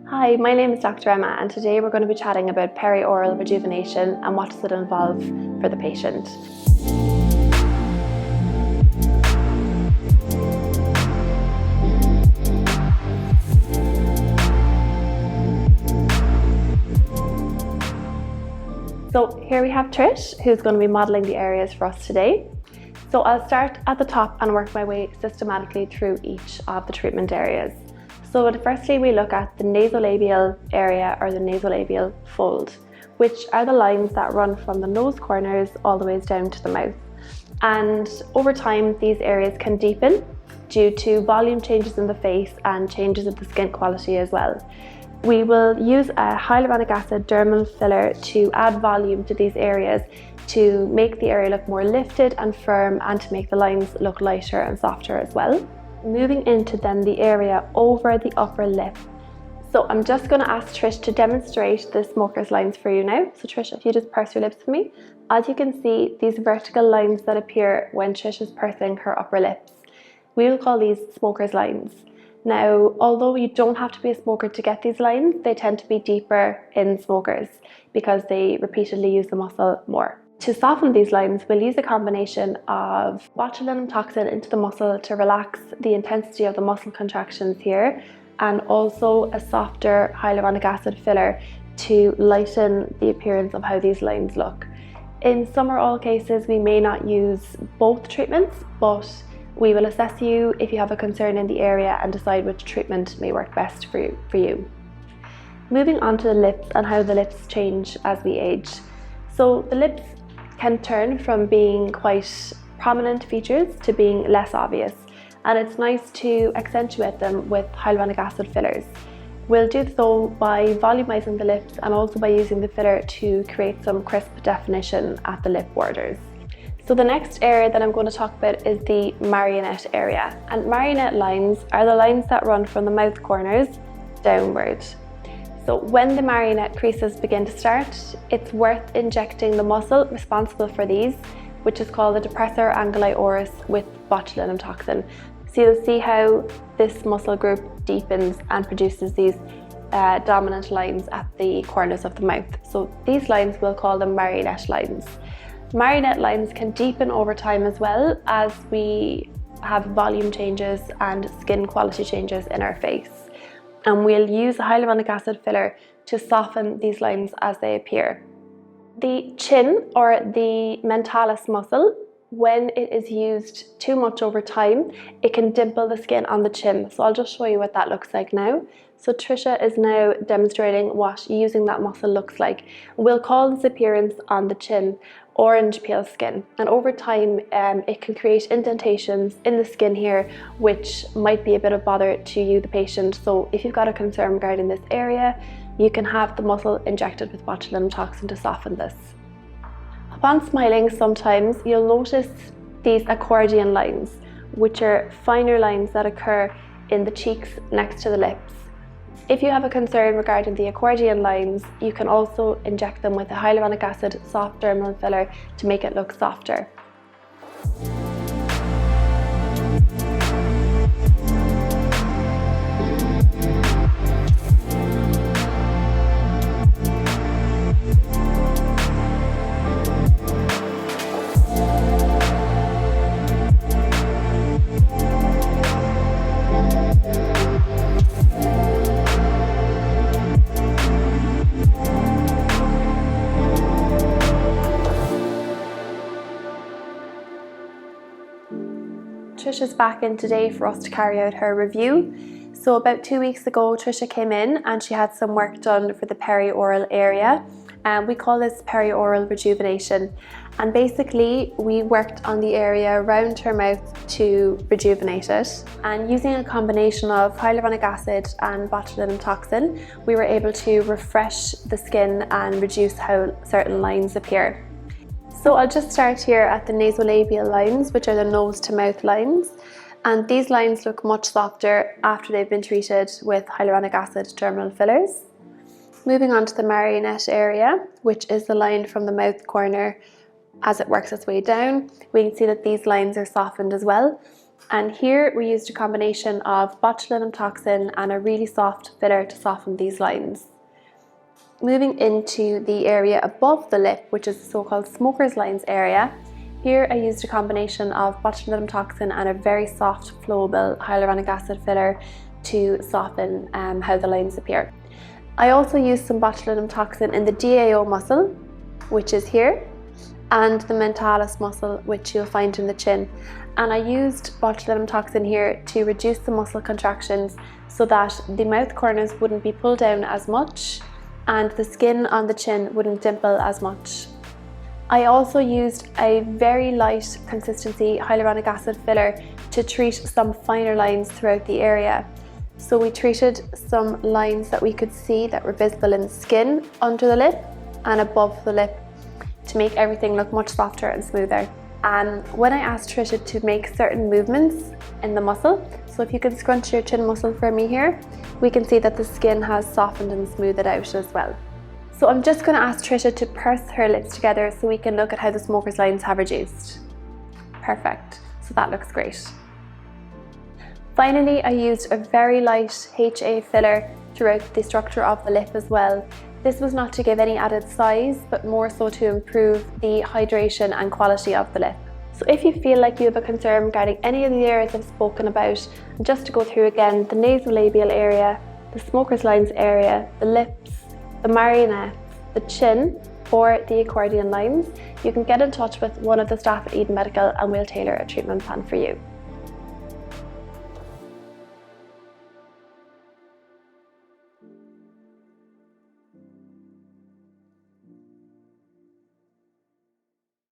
Hi, my name is Dr. Emma and today we're going to be chatting about perioral rejuvenation and what does it involve for the patient. So here we have Trish, who's going to be modelling the areas for us today. So I'll start at the top and work my way systematically through each of the treatment areas. So firstly, we look at the nasolabial area or the nasolabial fold, which are the lines that run from the nose corners all the way down to the mouth. And over time, these areas can deepen due to volume changes in the face and changes in the skin quality as well. We will use a hyaluronic acid dermal filler to add volume to these areas to make the area look more lifted and firm and to make the lines look lighter and softer as well. Moving into then the area over the upper lip. So I'm just going to ask Trish to demonstrate the smoker's lines for you now. So Trish, if you just purse your lips for me. As you can see, these vertical lines that appear when Trish is pursing her upper lips, we will call these smoker's lines. Now, although you don't have to be a smoker to get these lines, they tend to be deeper in smokers because they repeatedly use the muscle more. To soften these lines, we'll use a combination of botulinum toxin into the muscle to relax the intensity of the muscle contractions here, and also a softer hyaluronic acid filler to lighten the appearance of how these lines look. In some or all cases, we may not use both treatments, but we will assess you if you have a concern in the area and decide which treatment may work best for you. Moving on to the lips and how the lips change as we age. So the lips can turn from being quite prominent features to being less obvious, and it's nice to accentuate them with hyaluronic acid fillers. We'll do so by volumizing the lips and also by using the filler to create some crisp definition at the lip borders. So the next area that I'm going to talk about is the marionette area, and marionette lines are the lines that run from the mouth corners downward. So when the marionette creases begin to start, it's worth injecting the muscle responsible for these, which is called the depressor anguli oris, with botulinum toxin. So you'll see how this muscle group deepens and produces these dominant lines at the corners of the mouth. So these lines, we'll call them marionette lines. Marionette lines can deepen over time as well as we have volume changes and skin quality changes in our face. And we'll use a hyaluronic acid filler to soften these lines as they appear. The chin or the mentalis muscle, when it is used too much over time, it can dimple the skin on the chin. So I'll just show you what that looks like now. So Trisha is now demonstrating what using that muscle looks like. We'll call this appearance on the chin orange peel skin, and over time it can create indentations in the skin here, which might be a bit of bother to you, the patient. So if you've got a concern regarding this area, you can have the muscle injected with botulinum toxin to soften this. Upon smiling, sometimes you'll notice these accordion lines, which are finer lines that occur in the cheeks next to the lips. If you have a concern regarding the accordion lines, you can also inject them with a hyaluronic acid soft dermal filler to make it look softer. Trish is back in today for us to carry out her review. So about 2 weeks ago, Trisha came in and she had some work done for the perioral area. We call this perioral rejuvenation. And basically, we worked on the area around her mouth to rejuvenate it. And using a combination of hyaluronic acid and botulinum toxin, we were able to refresh the skin and reduce how certain lines appear. So I'll just start here at the nasolabial lines, which are the nose to mouth lines. And these lines look much softer after they've been treated with hyaluronic acid dermal fillers. Moving on to the marionette area, which is the line from the mouth corner as it works its way down, we can see that these lines are softened as well. And here we used a combination of botulinum toxin and a really soft filler to soften these lines. Moving into the area above the lip, which is the so-called smoker's lines area, here I used a combination of botulinum toxin and a very soft flowable hyaluronic acid filler to soften how the lines appear. I also used some botulinum toxin in the DAO muscle, which is here, and the mentalis muscle, which you'll find in the chin. And I used botulinum toxin here to reduce the muscle contractions so that the mouth corners wouldn't be pulled down as much and the skin on the chin wouldn't dimple as much. I also used a very light consistency hyaluronic acid filler to treat some finer lines throughout the area. So we treated some lines that we could see that were visible in the skin under the lip and above the lip to make everything look much softer and smoother. And when I asked Trisha to make certain movements in the muscle, so if you can scrunch your chin muscle for me here, we can see that the skin has softened and smoothed it out as well. So I'm just going to ask Trisha to purse her lips together so we can look at how the smoker's lines have reduced. Perfect, so that looks great. Finally, I used a very light HA filler throughout the structure of the lip as well. This was not to give any added size, but more so to improve the hydration and quality of the lip. So if you feel like you have a concern regarding any of the areas I've spoken about, just to go through again, the nasolabial area, the smoker's lines area, the lips, the marionettes, the chin, or the accordion lines, you can get in touch with one of the staff at Eden Medical and we'll tailor a treatment plan for you.